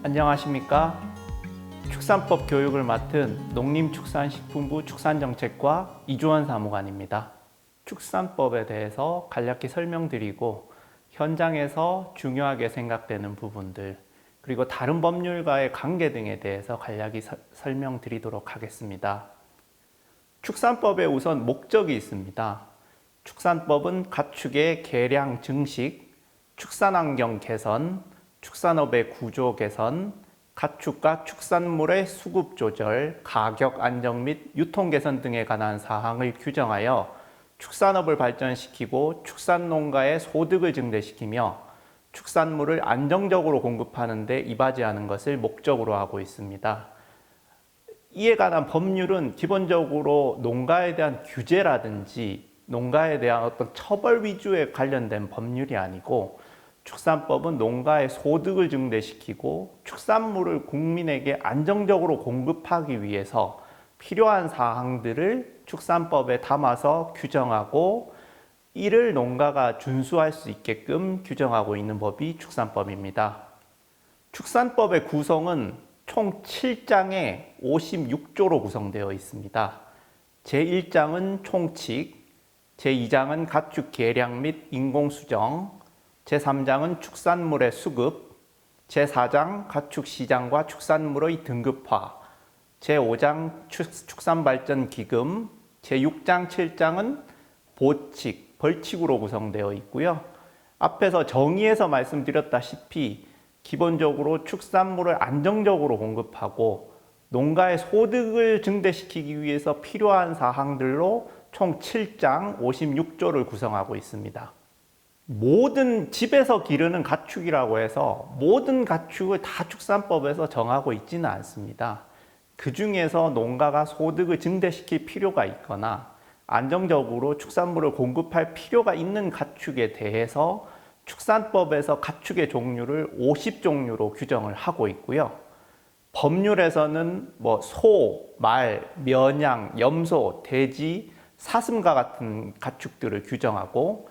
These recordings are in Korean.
안녕하십니까? 축산법 교육을 맡은 농림축산식품부 축산정책과 이주원 사무관입니다. 축산법에 대해서 간략히 설명드리고 현장에서 중요하게 생각되는 부분들 그리고 다른 법률과의 관계 등에 대해서 간략히 설명드리도록 하겠습니다. 축산법에 우선 목적이 있습니다. 축산법은 가축의 개량 증식, 축산환경 개선, 축산업의 구조 개선, 가축과 축산물의 수급 조절, 가격 안정 및 유통 개선 등에 관한 사항을 규정하여 축산업을 발전시키고 축산농가의 소득을 증대시키며 축산물을 안정적으로 공급하는 데 이바지하는 것을 목적으로 하고 있습니다. 이에 관한 법률은 기본적으로 농가에 대한 규제라든지 농가에 대한 어떤 처벌 위주에 관련된 법률이 아니고 축산법은 농가의 소득을 증대시키고 축산물을 국민에게 안정적으로 공급하기 위해서 필요한 사항들을 축산법에 담아서 규정하고 이를 농가가 준수할 수 있게끔 규정하고 있는 법이 축산법입니다. 축산법의 구성은 총 7장에 56조로 구성되어 있습니다. 제1장은 총칙, 제2장은 가축 개량 및 인공수정, 제3장은 축산물의 수급, 제4장 가축 시장과 축산물의 등급화, 제5장 축산발전기금, 제6장, 7장은 보칙, 벌칙으로 구성되어 있고요. 앞에서 정의에서 말씀드렸다시피 기본적으로 축산물을 안정적으로 공급하고 농가의 소득을 증대시키기 위해서 필요한 사항들로 총 7장 56조를 구성하고 있습니다. 모든 집에서 기르는 가축이라고 해서 모든 가축을 다 축산법에서 정하고 있지는 않습니다. 그 중에서 농가가 소득을 증대시킬 필요가 있거나 안정적으로 축산물을 공급할 필요가 있는 가축에 대해서 축산법에서 가축의 종류를 50종류로 규정을 하고 있고요. 법률에서는 소, 말, 면양, 염소, 돼지, 사슴과 같은 가축들을 규정하고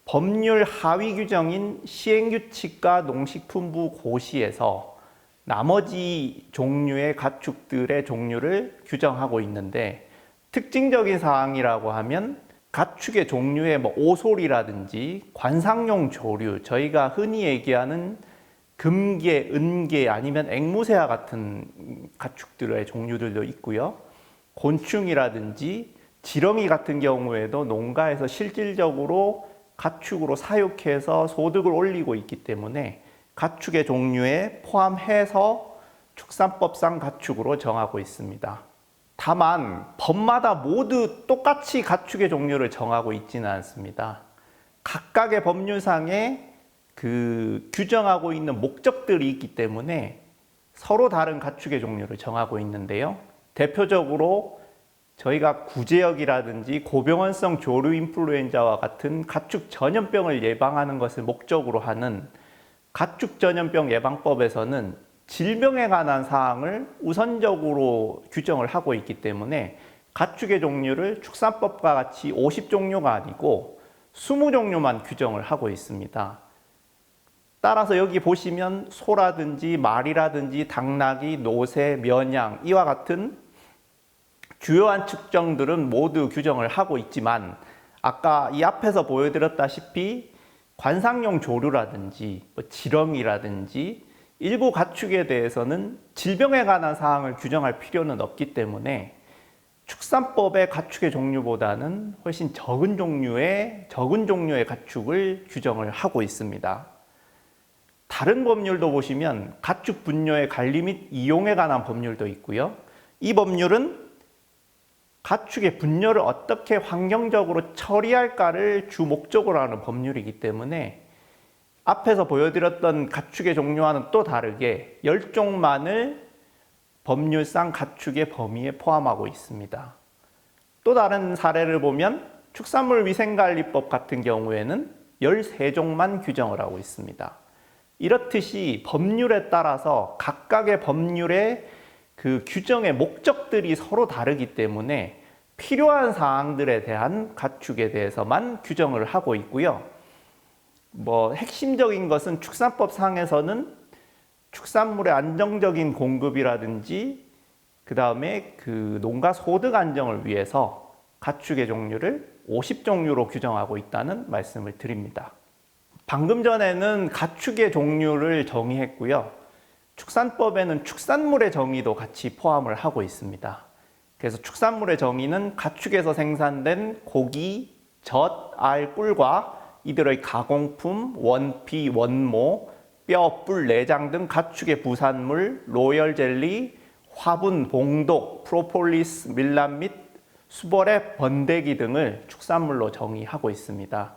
법률 하위 규정인 시행규칙과 농식품부 고시에서 나머지 종류의 가축들의 종류를 규정하고 있는데 특징적인 사항이라고 하면 가축의 종류의 오솔이라든지 관상용 조류, 저희가 흔히 얘기하는 금계, 은계 아니면 앵무새와 같은 가축들의 종류들도 있고요. 곤충이라든지 지렁이 같은 경우에도 농가에서 실질적으로 가축으로 사육해서 소득을 올리고 있기 때문에 가축의 종류에 포함해서 축산법상 가축으로 정하고 있습니다. 다만 법마다 모두 똑같이 가축의 종류를 정하고 있지는 않습니다. 각각의 법률상에 규정하고 있는 목적들이 있기 때문에 서로 다른 가축의 종류를 정하고 있는데요. 대표적으로 저희가 구제역이라든지 고병원성 조류 인플루엔자와 같은 가축 전염병을 예방하는 것을 목적으로 하는 가축 전염병 예방법에서는 질병에 관한 사항을 우선적으로 규정을 하고 있기 때문에 가축의 종류를 축산법과 같이 50종류가 아니고 20종류만 규정을 하고 있습니다. 따라서 여기 보시면 소라든지 말이라든지 당나귀, 노새, 면양 이와 같은 주요한 측정들은 모두 규정을 하고 있지만 아까 이 앞에서 보여드렸다시피 관상용 조류라든지 지렁이라든지 일부 가축에 대해서는 질병에 관한 사항을 규정할 필요는 없기 때문에 축산법의 가축의 종류보다는 훨씬 적은 종류의 가축을 규정을 하고 있습니다. 다른 법률도 보시면 가축 분뇨의 관리 및 이용에 관한 법률도 있고요. 이 법률은 가축의 분뇨를 어떻게 환경적으로 처리할까를 주 목적으로 하는 법률이기 때문에 앞에서 보여드렸던 가축의 종류와는 또 다르게 10종만을 법률상 가축의 범위에 포함하고 있습니다. 또 다른 사례를 보면 축산물위생관리법 같은 경우에는 13종만 규정을 하고 있습니다. 이렇듯이 법률에 따라서 각각의 법률의 규정의 목적들이 서로 다르기 때문에 필요한 사항들에 대한 가축에 대해서만 규정을 하고 있고요. 핵심적인 것은 축산법상에서는 축산물의 안정적인 공급이라든지 그 다음에 그 농가 소득 안정을 위해서 가축의 종류를 50종류로 규정하고 있다는 말씀을 드립니다. 방금 전에는 가축의 종류를 정의했고요. 축산법에는 축산물의 정의도 같이 포함을 하고 있습니다. 그래서 축산물의 정의는 가축에서 생산된 고기, 젖, 알, 꿀과 이들의 가공품, 원피, 원모, 뼈, 뿔, 내장 등 가축의 부산물, 로열 젤리, 화분, 봉독, 프로폴리스, 밀랍 및 수벌의 번데기 등을 축산물로 정의하고 있습니다.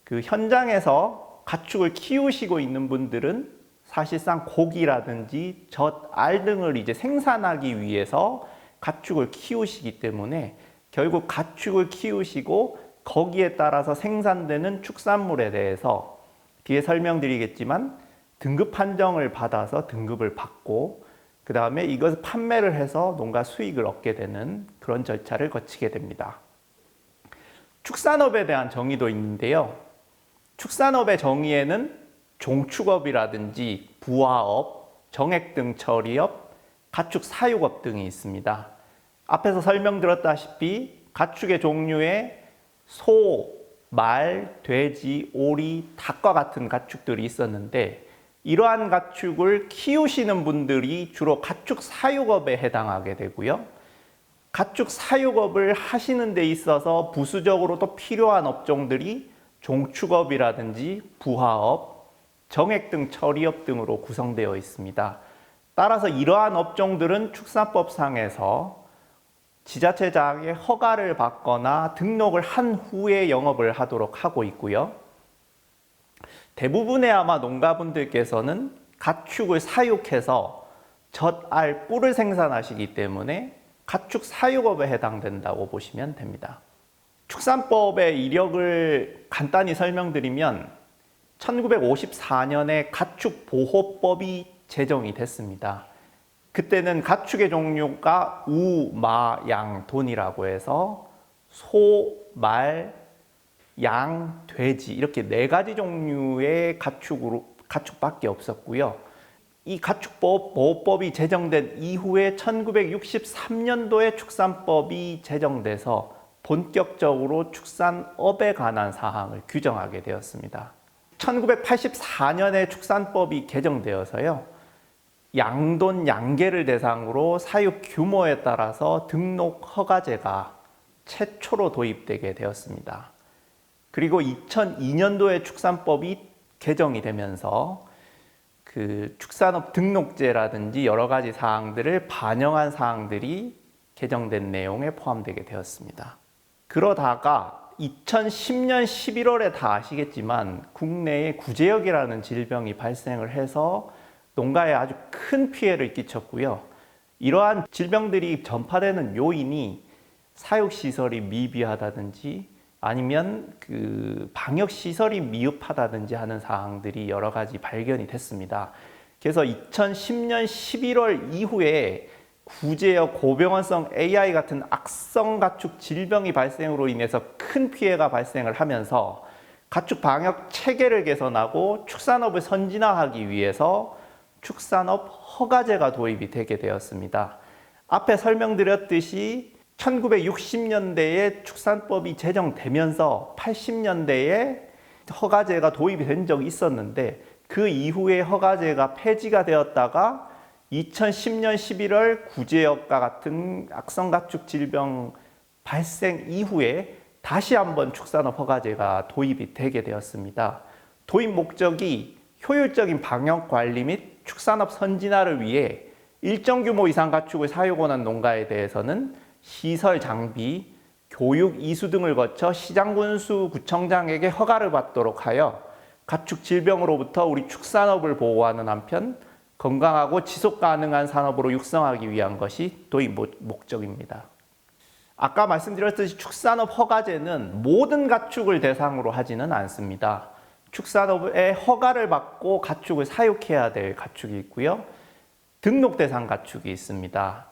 그 현장에서 가축을 키우시고 있는 분들은 사실상 고기라든지 젖, 알 등을 이제 생산하기 위해서 가축을 키우시기 때문에 결국 가축을 키우시고 거기에 따라서 생산되는 축산물에 대해서 뒤에 설명드리겠지만 등급 판정을 받아서 등급을 받고 그 다음에 이것을 판매를 해서 농가 수익을 얻게 되는 그런 절차를 거치게 됩니다. 축산업에 대한 정의도 있는데요. 축산업의 정의에는 종축업이라든지 부화업, 정액등 처리업, 가축 사육업 등이 있습니다. 앞에서 설명드렸다시피 가축의 종류에 소, 말, 돼지, 오리, 닭과 같은 가축들이 있었는데 이러한 가축을 키우시는 분들이 주로 가축 사육업에 해당하게 되고요. 가축 사육업을 하시는 데 있어서 부수적으로 또 필요한 업종들이 종축업이라든지 부화업, 정액등 처리업 등으로 구성되어 있습니다. 따라서 이러한 업종들은 축산법상에서 지자체장의 허가를 받거나 등록을 한 후에 영업을 하도록 하고 있고요. 대부분의 아마 농가분들께서는 가축을 사육해서 젖, 알, 꿀을 생산하시기 때문에 가축 사육업에 해당된다고 보시면 됩니다. 축산법의 이력을 간단히 설명드리면 1954년에 가축보호법이 제정이 됐습니다. 그때는 가축의 종류가 우, 마, 양, 돈이라고 해서 소, 말, 양, 돼지 이렇게 4가지 종류의 가축밖에 없었고요. 이 가축보호법이 제정된 이후에 1963년도에 축산법이 제정돼서 본격적으로 축산업에 관한 사항을 규정하게 되었습니다. 1984년에 축산법이 개정되어서요. 양돈, 양계를 대상으로 사육 규모에 따라서 등록 허가제가 최초로 도입되게 되었습니다. 그리고 2002년도에 축산법이 개정이 되면서 그 축산업 등록제라든지 여러 가지 사항들을 반영한 사항들이 개정된 내용에 포함되게 되었습니다. 그러다가 2010년 11월에 다 아시겠지만 국내에 구제역이라는 질병이 발생을 해서 농가에 아주 큰 피해를 끼쳤고요. 이러한 질병들이 전파되는 요인이 사육시설이 미비하다든지 아니면 그 방역시설이 미흡하다든지 하는 사항들이 여러 가지 발견이 됐습니다. 그래서 2010년 11월 이후에 구제역 고병원성 AI 같은 악성 가축 질병이 발생으로 인해서 큰 피해가 발생을 하면서 가축 방역 체계를 개선하고 축산업을 선진화하기 위해서 축산업 허가제가 도입이 되게 되었습니다. 앞에 설명드렸듯이 1960년대에 축산법이 제정되면서 80년대에 허가제가 도입이 된 적이 있었는데 그 이후에 허가제가 폐지가 되었다가 2010년 11월 구제역과 같은 악성가축 질병 발생 이후에 다시 한번 축산업 허가제가 도입이 되게 되었습니다. 도입 목적이 효율적인 방역 관리 및 축산업 선진화를 위해 일정 규모 이상 가축을 사육원한 농가에 대해서는 시설 장비, 교육 이수 등을 거쳐 시장군수 구청장에게 허가를 받도록 하여 가축 질병으로부터 우리 축산업을 보호하는 한편 건강하고 지속 가능한 산업으로 육성하기 위한 것이 도입 목적입니다. 아까 말씀드렸듯이 축산업 허가제는 모든 가축을 대상으로 하지는 않습니다. 축산업에 허가를 받고 가축을 사육해야 될 가축이 있고요. 등록 대상 가축이 있습니다.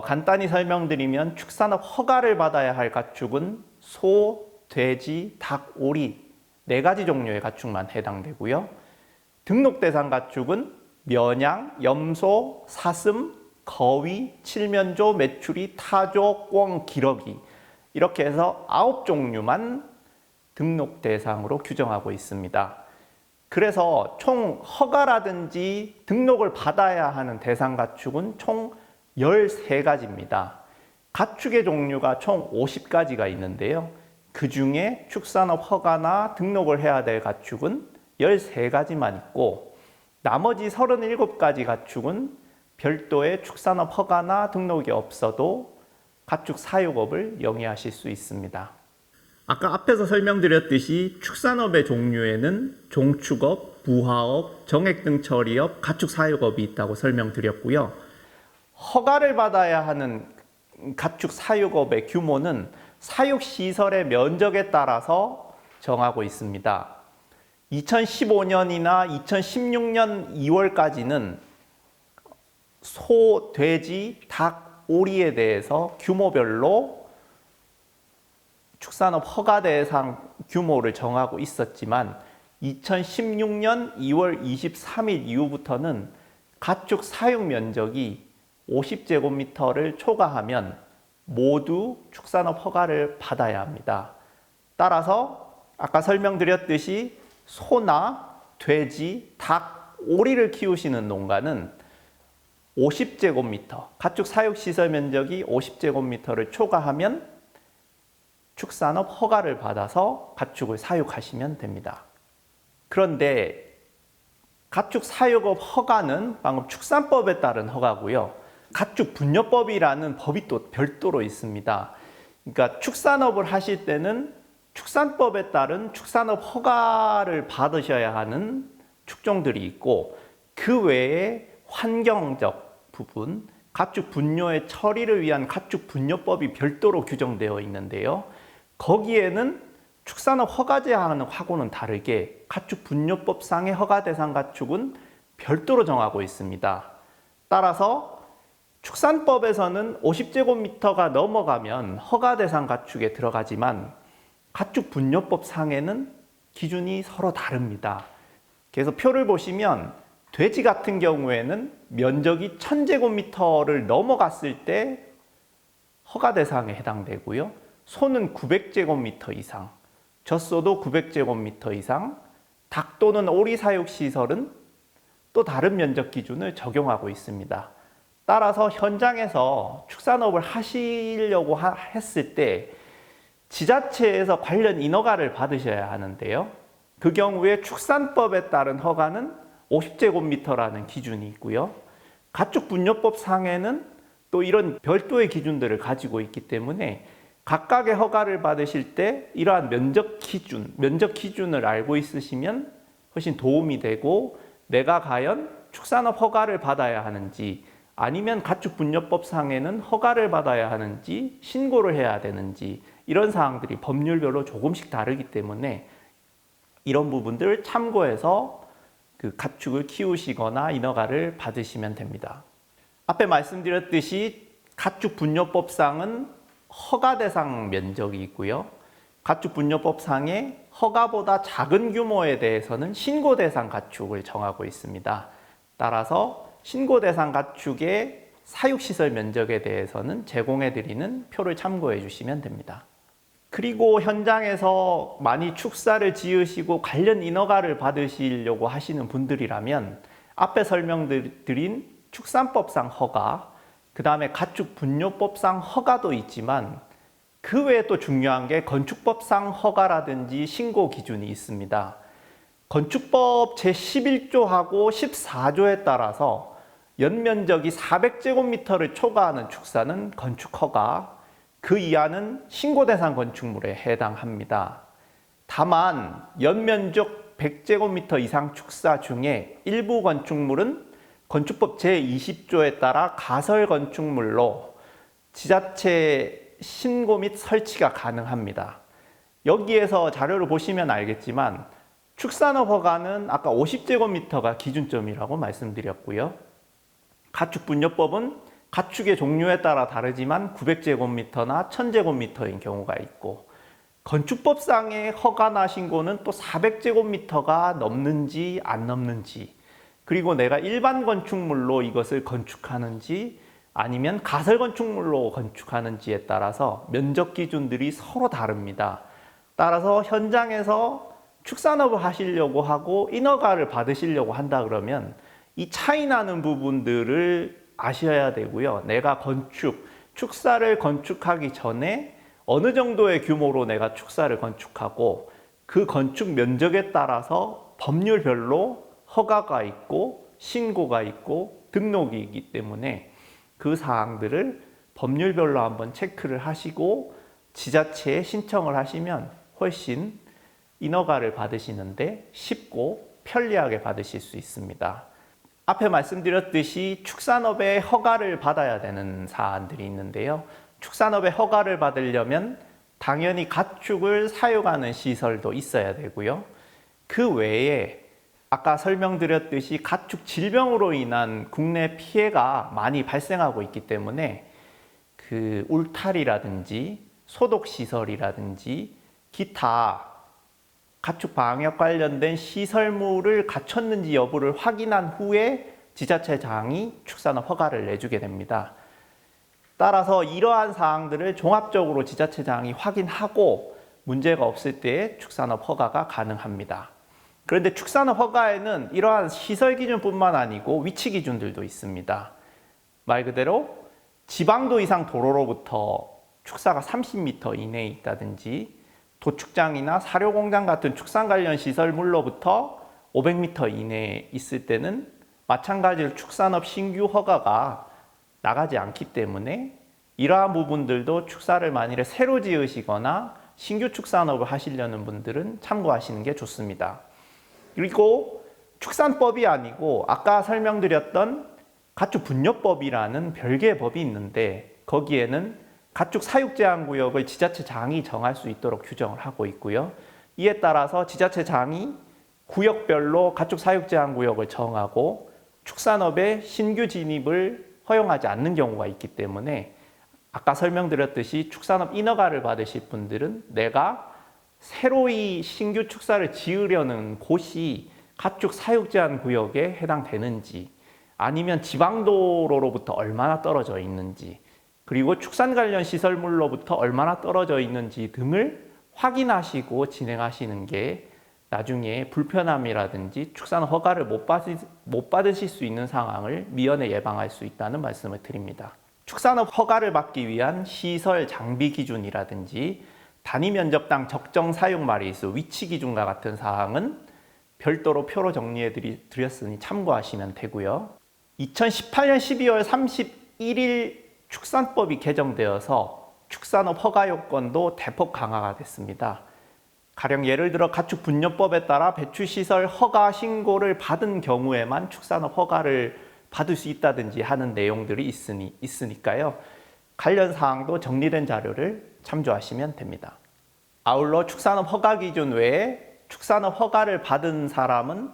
간단히 설명드리면 축산업 허가를 받아야 할 가축은 소, 돼지, 닭, 오리 4가지 종류의 가축만 해당되고요. 등록 대상 가축은 면양, 염소, 사슴, 거위, 칠면조, 메추리, 타조, 꿩, 기러기 이렇게 해서 9종류만 등록 대상으로 규정하고 있습니다. 그래서 총 허가라든지 등록을 받아야 하는 대상 가축은 총 13가지입니다. 가축의 종류가 총 50가지가 있는데요. 그 중에 축산업 허가나 등록을 해야 될 가축은 13가지만 있고 나머지 37가지 가축은 별도의 축산업 허가나 등록이 없어도 가축 사육업을 영위하실 수 있습니다. 아까 앞에서 설명드렸듯이 축산업의 종류에는 종축업, 부화업, 정액등 처리업, 가축 사육업이 있다고 설명드렸고요. 허가를 받아야 하는 가축 사육업의 규모는 사육시설의 면적에 따라서 정하고 있습니다. 2015년이나 2016년 2월까지는 소, 돼지, 닭, 오리에 대해서 규모별로 축산업 허가 대상 규모를 정하고 있었지만 2016년 2월 23일 이후부터는 가축 사육 면적이 50제곱미터를 초과하면 모두 축산업 허가를 받아야 합니다. 따라서 아까 설명드렸듯이 소나 돼지, 닭, 오리를 키우시는 농가는 50제곱미터, 가축 사육시설 면적이 50제곱미터를 초과하면 축산업 허가를 받아서 가축을 사육하시면 됩니다. 그런데 가축 사육업 허가는 방금 축산법에 따른 허가고요. 가축 분여법이라는 법이 또 별도로 있습니다. 그러니까 축산업을 하실 때는 축산법에 따른 축산업 허가를 받으셔야 하는 축종들이 있고 그 외에 환경적 부분, 가축 분뇨의 처리를 위한 가축 분여법이 별도로 규정되어 있는데요. 거기에는 축산업 허가 제한하고는 다르게 가축 분뇨법상의 허가 대상 가축은 별도로 정하고 있습니다. 따라서 축산법에서는 50제곱미터가 넘어가면 허가 대상 가축에 들어가지만 가축 분뇨법 상에는 기준이 서로 다릅니다. 그래서 표를 보시면 돼지 같은 경우에는 면적이 1000제곱미터를 넘어갔을 때 허가 대상에 해당되고요. 소는 900제곱미터 이상, 젖소도 900제곱미터 이상, 닭 또는 오리 사육 시설은 또 다른 면적 기준을 적용하고 있습니다. 따라서 현장에서 축산업을 하시려고 했을 때 지자체에서 관련 인허가를 받으셔야 하는데요. 그 경우에 축산법에 따른 허가는 50제곱미터라는 기준이 있고요. 가축 분뇨법 상에는 또 이런 별도의 기준들을 가지고 있기 때문에 각각의 허가를 받으실 때 이러한 면적 기준을 알고 있으시면 훨씬 도움이 되고 내가 과연 축산업 허가를 받아야 하는지 아니면 가축 분뇨법 상에는 허가를 받아야 하는지 신고를 해야 되는지 이런 사항들이 법률별로 조금씩 다르기 때문에 이런 부분들을 참고해서 그 가축을 키우시거나 인허가를 받으시면 됩니다. 앞에 말씀드렸듯이 가축 분뇨법상은 허가 대상 면적이 있고요. 가축 분뇨법상에 허가보다 작은 규모에 대해서는 신고 대상 가축을 정하고 있습니다. 따라서 신고 대상 가축의 사육시설 면적에 대해서는 제공해드리는 표를 참고해 주시면 됩니다. 그리고 현장에서 많이 축사를 지으시고 관련 인허가를 받으시려고 하시는 분들이라면 앞에 설명드린 축산법상 허가, 그 다음에 가축 분뇨법상 허가도 있지만 그 외에 또 중요한 게 건축법상 허가라든지 신고 기준이 있습니다. 건축법 제11조하고 14조에 따라서 연면적이 400제곱미터를 초과하는 축사는 건축허가, 그 이하는 신고 대상 건축물에 해당합니다. 다만 연면적 100제곱미터 이상 축사 중에 일부 건축물은 건축법 제20조에 따라 가설 건축물로 지자체 신고 및 설치가 가능합니다. 여기에서 자료를 보시면 알겠지만 축산업 허가는 아까 50제곱미터가 기준점이라고 말씀드렸고요. 가축 분뇨법은 가축의 종류에 따라 다르지만 900제곱미터나 1000제곱미터인 경우가 있고 건축법상의 허가나 신고는 또 400제곱미터가 넘는지 안 넘는지 그리고 내가 일반 건축물로 이것을 건축하는지 아니면 가설 건축물로 건축하는지에 따라서 면적 기준들이 서로 다릅니다. 따라서 현장에서 축산업을 하시려고 하고 인허가를 받으시려고 한다 그러면 이 차이 나는 부분들을 아셔야 되고요. 내가 축사를 건축하기 전에 어느 정도의 규모로 내가 축사를 건축하고 그 건축 면적에 따라서 법률별로 허가가 있고 신고가 있고 등록이 있기 때문에 그 사항들을 법률별로 한번 체크를 하시고 지자체에 신청을 하시면 훨씬 인허가를 받으시는데 쉽고 편리하게 받으실 수 있습니다. 앞에 말씀드렸듯이 축산업의 허가를 받아야 되는 사안들이 있는데요. 축산업의 허가를 받으려면 당연히 가축을 사육하는 시설도 있어야 되고요. 그 외에 아까 설명드렸듯이 가축 질병으로 인한 국내 피해가 많이 발생하고 있기 때문에 그 울타리라든지 소독시설이라든지 기타 가축 방역 관련된 시설물을 갖췄는지 여부를 확인한 후에 지자체장이 축산업 허가를 내주게 됩니다. 따라서 이러한 사항들을 종합적으로 지자체장이 확인하고 문제가 없을 때 축산업 허가가 가능합니다. 그런데 축산업 허가에는 이러한 시설 기준뿐만 아니고 위치 기준들도 있습니다. 말 그대로 지방도 이상 도로로부터 축사가 30m 이내에 있다든지 도축장이나 사료공장 같은 축산 관련 시설물로부터 500m 이내에 있을 때는 마찬가지로 축산업 신규 허가가 나가지 않기 때문에 이러한 부분들도 축사를 만일에 새로 지으시거나 신규 축산업을 하시려는 분들은 참고하시는 게 좋습니다. 그리고 축산법이 아니고 아까 설명드렸던 가축분뇨법이라는 별개의 법이 있는데 거기에는 가축 사육제한구역을 지자체장이 정할 수 있도록 규정을 하고 있고요. 이에 따라서 지자체장이 구역별로 가축 사육제한구역을 정하고 축산업의 신규 진입을 허용하지 않는 경우가 있기 때문에 아까 설명드렸듯이 축산업 인허가를 받으실 분들은 내가 새로이 신규 축사를 지으려는 곳이 가축 사육 제한 구역에 해당되는지 아니면 지방도로로부터 얼마나 떨어져 있는지 그리고 축산 관련 시설물로부터 얼마나 떨어져 있는지 등을 확인하시고 진행하시는 게 나중에 불편함이라든지 축산업 허가를 못 받으실 수 있는 상황을 미연에 예방할 수 있다는 말씀을 드립니다. 축산업 허가를 받기 위한 시설 장비 기준이라든지 단위 면적당 적정 사용 마리수, 위치 기준과 같은 사항은 별도로 표로 정리해 드렸으니 참고하시면 되고요. 2018년 12월 31일 축산법이 개정되어서 축산업 허가 요건도 대폭 강화가 됐습니다. 가령 예를 들어 가축분뇨법에 따라 배추시설 허가 신고를 받은 경우에만 축산업 허가를 받을 수 있다든지 하는 내용들이 있으니까요. 관련 사항도 정리된 자료를 참조하시면 됩니다. 아울러 축산업 허가 기준 외에 축산업 허가를 받은 사람은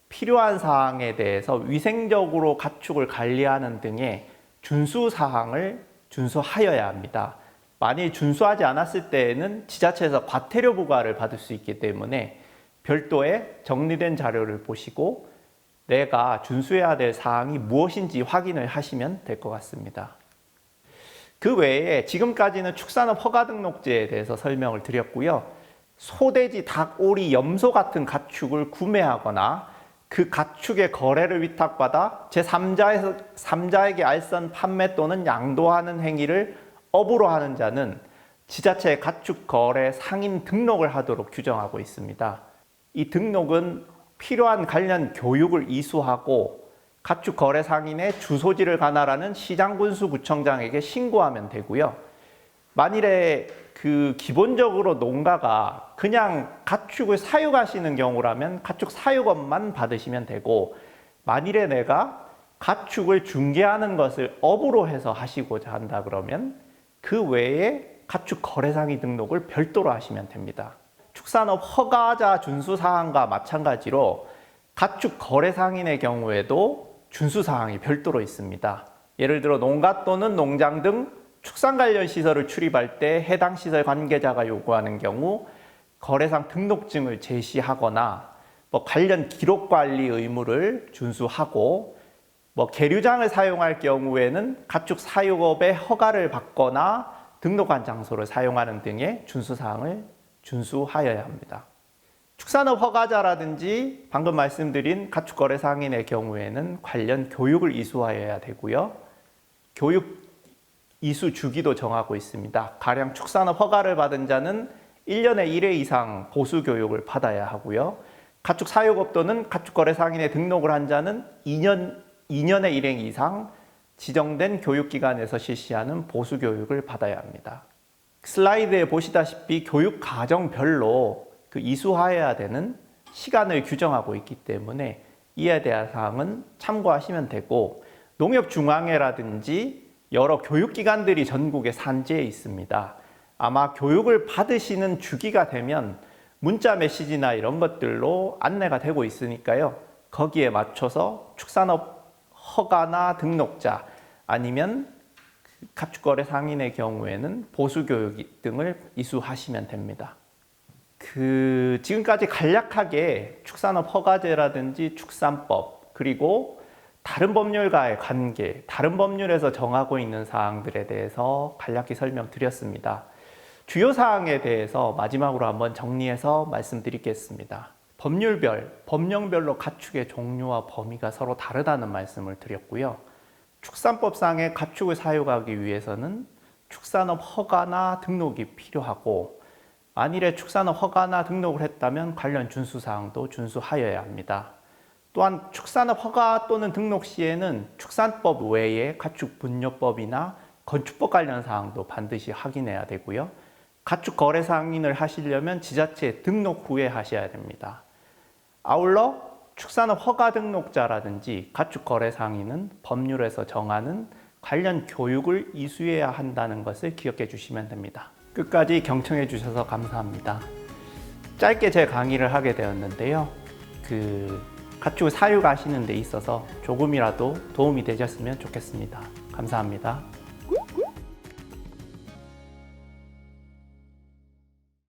필요한 사항에 대해서 위생적으로 가축을 관리하는 등의 준수 사항을 준수하여야 합니다. 만일 준수하지 않았을 때에는 지자체에서 과태료 부과를 받을 수 있기 때문에 별도의 정리된 자료를 보시고 내가 준수해야 될 사항이 무엇인지 확인을 하시면 될 것 같습니다. 그 외에 지금까지는 축산업 허가 등록제에 대해서 설명을 드렸고요. 소돼지, 닭, 오리, 염소 같은 가축을 구매하거나 그 가축의 거래를 위탁받아 제3자에게 알선 판매 또는 양도하는 행위를 업으로 하는 자는 지자체의 가축 거래 상인 등록을 하도록 규정하고 있습니다. 이 등록은 필요한 관련 교육을 이수하고 가축 거래 상인의 주소지를 관할하는 시장군수구청장에게 신고하면 되고요. 만일에 기본적으로 농가가 그냥 가축을 사육하시는 경우라면 가축 사육업만 받으시면 되고 만일에 내가 가축을 중개하는 것을 업으로 해서 하시고자 한다 그러면 그 외에 가축 거래상의 등록을 별도로 하시면 됩니다. 축산업 허가자 준수사항과 마찬가지로 가축 거래상인의 경우에도 준수사항이 별도로 있습니다. 예를 들어 농가 또는 농장 등 축산 관련 시설을 출입할 때 해당 시설 관계자가 요구하는 경우 거래상 등록증을 제시하거나 뭐 관련 기록 관리 의무를 준수하고 뭐 계류장을 사용할 경우에는 가축 사육업의 허가를 받거나 등록한 장소를 사용하는 등의 준수사항을 준수하여야 합니다. 축산업 허가자라든지 방금 말씀드린 가축거래 상인의 경우에는 관련 교육을 이수하여야 되고요. 교육 이수 주기도 정하고 있습니다. 가령 축산업 허가를 받은 자는 1년에 1회 이상 보수 교육을 받아야 하고요. 가축 사육업도는 가축거래 상인에 등록을 한 자는 2년에 1회 이상 지정된 교육기관에서 실시하는 보수 교육을 받아야 합니다. 슬라이드에 보시다시피 교육 과정별로 그 이수하여야 되는 시간을 규정하고 있기 때문에 이에 대한 사항은 참고하시면 되고, 농협중앙회라든지 여러 교육기관들이 전국에 산재해 있습니다. 아마 교육을 받으시는 주기가 되면 문자 메시지나 이런 것들로 안내가 되고 있으니까요. 거기에 맞춰서 축산업 허가나 등록자 아니면 가축거래 상인의 경우에는 보수교육 등을 이수하시면 됩니다. 지금까지 간략하게 축산업 허가제라든지 축산법, 그리고 다른 법률과의 관계, 다른 법률에서 정하고 있는 사항들에 대해서 간략히 설명드렸습니다. 주요 사항에 대해서 마지막으로 한번 정리해서 말씀드리겠습니다. 법령별로 가축의 종류와 범위가 서로 다르다는 말씀을 드렸고요. 축산법상의 가축을 사육하기 위해서는 축산업 허가나 등록이 필요하고, 만일에 축산업 허가나 등록을 했다면 관련 준수사항도 준수하여야 합니다. 또한 축산업 허가 또는 등록 시에는 축산법 외에 가축분뇨법이나 건축법 관련 사항도 반드시 확인해야 되고요. 가축 거래 상인을 하시려면 지자체 등록 후에 하셔야 됩니다. 아울러 축산업 허가 등록자라든지 가축 거래 상인은 법률에서 정하는 관련 교육을 이수해야 한다는 것을 기억해 주시면 됩니다. 끝까지 경청해 주셔서 감사합니다. 짧게 제 강의를 하게 되었는데요. 가축 사육하시는 데 있어서 조금이라도 도움이 되셨으면 좋겠습니다. 감사합니다.